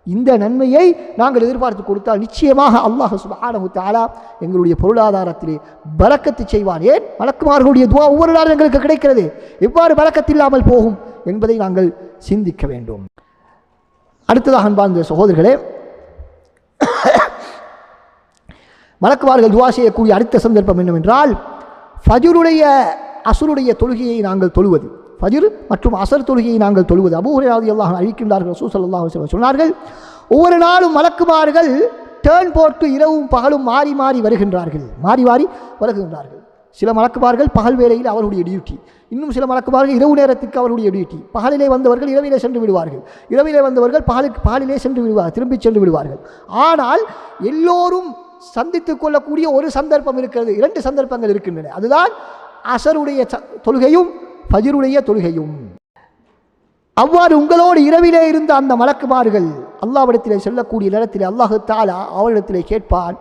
இந்த நன்மையை நாங்கள் எதிர்பார்த்து கொடுத்தால் நிச்சயமாக அல்லாஹ் சுப்ஹானஹு வ தஆலா எங்களுடைய பொருளாதாரத்திலே பரக்கத்து செய்வான். ஏன்? மலக்குமார்களுடைய துஆ ஒவ்வொரு நாளும் எங்களுக்கு கிடைக்கிறது. எவ்வாறு பரக்கத்து இல்லாமல் போகும் என்பதை நாங்கள் சிந்திக்க வேண்டும். அடுத்ததாக அன்பார்ந்த சகோதரர்களே, மலக்குமார்கள் துஆ செய்யக்கூடிய அடுத்த சந்தர்ப்பம் என்னவென்றால், ஃபஜ்ருடைய அஸ்ருடைய தொழுகையை நாங்கள் தொழுவது. ஃபஜ்ர் மற்றும் அசர் தொழுகையை நாங்கள் தொழுவது. அபூ ஹுரைரா ரலியல்லாஹு அன்ஹு அறிவிக்கின்றார்கள், ரசூல் ஸல்லல்லாஹு அலைஹி வஸல்லம் சொன்னார்கள், ஒவ்வொரு நாளும் மலக்குமார்கள் டேர்ன் போட்டு இரவும் பகலும் மாறி மாறி வருகின்றார்கள், மாறி மாறி வருகின்றார்கள். சில மலக்குமார்கள் பகல் வேளையில் அவருடைய டியூட்டி, இன்னும் சில மலக்குமார்கள் இரவு நேரத்துக்கு அவருடைய டியூட்டி. பகலிலே வந்தவர்கள் இரவிலே சென்று விடுவார்கள், இரவிலே வந்தவர்கள் பகலிலே சென்று விடுவார்கள், திரும்பி சென்று விடுவார்கள். ஆனால் எல்லோரும் சந்தித்துக் கொள்ளக்கூடிய ஒரு சந்தர்ப்பம் இருக்கிறது, 2 சந்தர்ப்பங்கள் இருக்கின்றன. அதுதான் அசருடைய தொழுகையும் ஃபஜ்ருடைய தொழுகையும். அவ்வாறு உங்களோடு இரவிலே இருந்த அந்த மலக்குமார்கள் அல்லாஹ்விடத்திலே செல்லக்கூடிய நேரத்திலே அல்லாஹ் தஆலா அவரிடத்திலே கேட்பான்,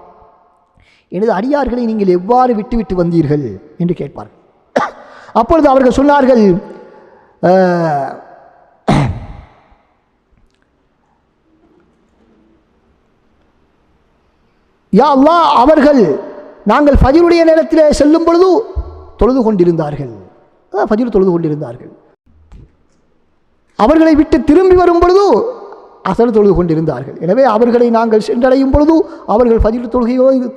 எனது அடியார்களை நீங்கள் எவ்வாறு விட்டுவிட்டு வந்தீர்கள் என்று கேட்பார்கள். அப்பொழுது அவர்கள் சொன்னார்கள், யா அல்லாஹ், அவர்கள் நாங்கள் ஃபஜ்ருடைய நேரத்திலே செல்லும் பொழுது தொழுது கொண்டிருந்தார்கள், ஃபஜ்ர் தொழுது கொண்டிருந்தார்கள். அவர்களை விட்டு திரும்பி வரும் பொழுது அசர் தொழுது கொண்டிருந்தார்கள். எனவே அவர்களை நாங்கள் சென்றடையும் பொழுது அவர்கள் ஃபஜ்ர் தொழுகையோடு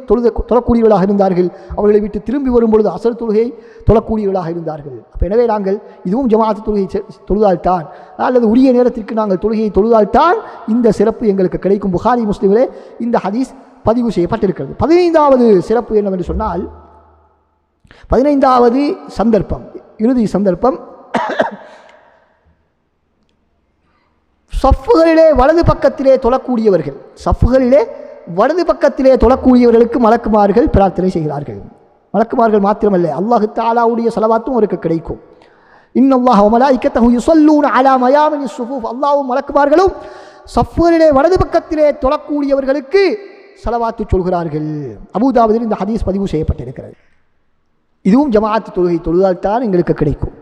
தொழக்கூடியவர்களாக இருந்தார்கள், அவர்களை விட்டு திரும்பி வரும் பொழுது அசர் தொழுகையை தொழக்கூடியவர்களாக இருந்தார்கள். அப்போ எனவே நாங்கள் இதுவும் ஜமாஅத் தொழுகை தொழுதால்தான், அல்லது உரிய நேரத்திற்கு நாங்கள் தொழுகையை தொழுதால்தான் இந்த சிறப்பு எங்களுக்கு கிடைக்கும். புகாரி முஸ்லிமிலே இந்த ஹதீஸ் பதிவு செய்யப்பட்டிருக்கிறது. 15வது சிறப்பு என்னவென்று சொன்னால், 15வது சந்தர்ப்பம், இறுதி சந்தர்ப்பம், சஃப்புகளிலே வலது பக்கத்திலே தொழக்கூடியவர்கள், சஃப்புகளிலே வலது பக்கத்திலே தொழக்கூடியவர்களுக்கு மலக்குமார்கள் பிரார்த்தனை செய்கிறார்கள். மலக்குமார்கள் மாத்திரமல்ல, அல்லாஹ் தஆலாவுடைய ஸலவாத்தும் அவருக்கு கிடைக்கும். இன்னல்லாஹ வ மலாயிகத்தஹு யுஸல்லூன அலா மயாமினிஸ் ஸுஃபூஃப், அல்லாஹ்வும் மலக்குமார்களும் சஃப்புகளிலே வலது பக்கத்திலே தொழக்கூடியவர்களுக்கு ஸலவாத்து சொல்கிறார்கள். அபூதாவுதில் இந்த ஹதீஸ் பதிவு செய்யப்பட்டிருக்கிறது. இதுவும் ஜமாஅத் தொழுகை தொழுதால்தான் எங்களுக்கு கிடைக்கும்.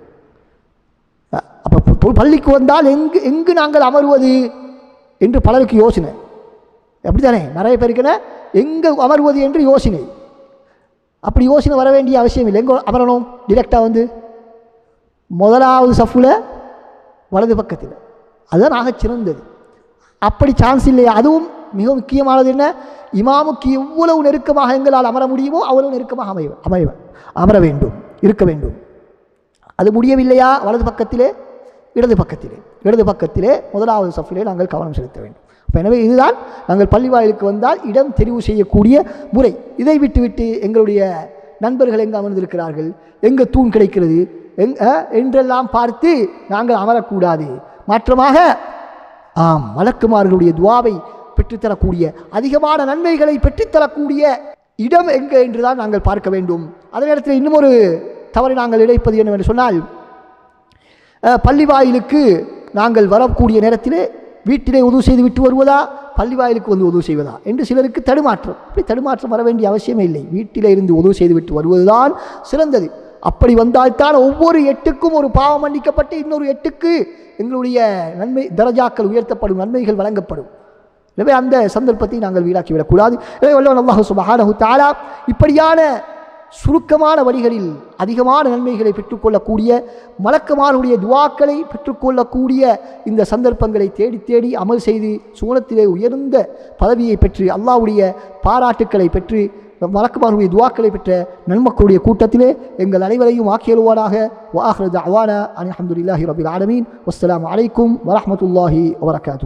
அப்போ பள்ளிக்கு வந்தால் எங்கு நாங்கள் அமர்வது என்று பலருக்கு யோசனை. அப்படித்தானே? நிறைய பேருக்குன எங்கு அமர்வது என்று யோசனை. அப்படி யோசனை வர வேண்டிய அவசியம் இல்லை. எங்கே அமரணும்? டிரெக்டாக வந்து முதலாவது சஃப்புல வலது பக்கத்தில், அதுதான் ஆக சிறந்தது. அப்படி சான்ஸ் இல்லை. அதுவும் மிக முக்கியமானது என்ன, இமாமுக்கு எவ்வளவு நெருக்கமாக எங்களால் அமர முடியுமோ அவ்வளவு நெருக்கமாக அமர வேண்டும், இருக்க வேண்டும். அது முடியவில்லையா, வலது பக்கத்திலே இடது பக்கத்திலே முதலாவது சஃபிலே நாங்கள் கவனம் செலுத்த வேண்டும். எனவே இதுதான் நாங்கள் பள்ளி வாயிலுக்கு வந்தால் இடம் தெரிவு செய்யக்கூடிய முறை. இதை விட்டுவிட்டு எங்களுடைய நண்பர்கள் எங்கே அமர்ந்திருக்கிறார்கள், எங்கே தூண் கிடைக்கிறது என்றெல்லாம் பார்த்து நாங்கள் அமரக்கூடாது. மாற்றமாக மலக்குமார்களுடைய துவாவை பெற்றுத்தரக்கூடிய, அதிகமான நன்மைகளை பெற்றுத்தரக்கூடிய இடம் எங்கே என்றுதான் நாங்கள் பார்க்க வேண்டும். அதே நேரத்தில் இன்னும் ஒரு தவறு நாங்கள் இழைப்பது என்னவென்று சொன்னால், பள்ளி வாயிலுக்கு நாங்கள் வரக்கூடிய நேரத்திலே வீட்டிலே உதவு செய்து விட்டு வருவதா, பள்ளி வாயிலுக்கு வந்து உதவு செய்வதா என்று சிலருக்கு தடுமாற்றம். அப்படி தடுமாற்றம் வர வேண்டிய அவசியமே இல்லை. வீட்டிலே இருந்து உதவு செய்து விட்டு வருவதுதான் சிறந்தது. அப்படி வந்தால்தான் ஒவ்வொரு 8க்கும் ஒரு பாவம் மன்னிக்கப்பட்டு இன்னொரு 8க்கு எங்களுடைய நன்மை தரஜாக்கள் உயர்த்தப்படும், நன்மைகள் வழங்கப்படும். எனவே அந்த சந்தர்ப்பத்தை நாங்கள் வீணாக்கிவிடக்கூடாது. எனவே வல்லவன் அல்லாஹ் சுப்ஹானஹு தஆலா இப்படியான சுருக்கமான வழிகளில் அதிகமான நன்மைகளை பெற்றுக்கொள்ளக்கூடிய, மலக்குமாருடைய துஆக்களை பெற்றுக்கொள்ளக்கூடிய இந்த சந்தர்ப்பங்களை தேடி தேடி அமல் செய்து சுவனத்திலே உயர்ந்த பதவியை பெற்று அல்லாஹ்வுடைய பாராட்டுக்களை பெற்று மலக்குமாருடைய துஆக்களை பெற்ற நன்மக்களுடைய கூட்டத்திலே எங்கள் அனைவரையும் ஆக்கியருவானாக. வ ஆகிரு தஅவானா அல்ஹம்துலில்லாஹி ரப்பில் ஆலமீன். வஸ்ஸலாமு அலைக்கும் வரஹ்மத்துல்லாஹி வபரகாத்துஹு.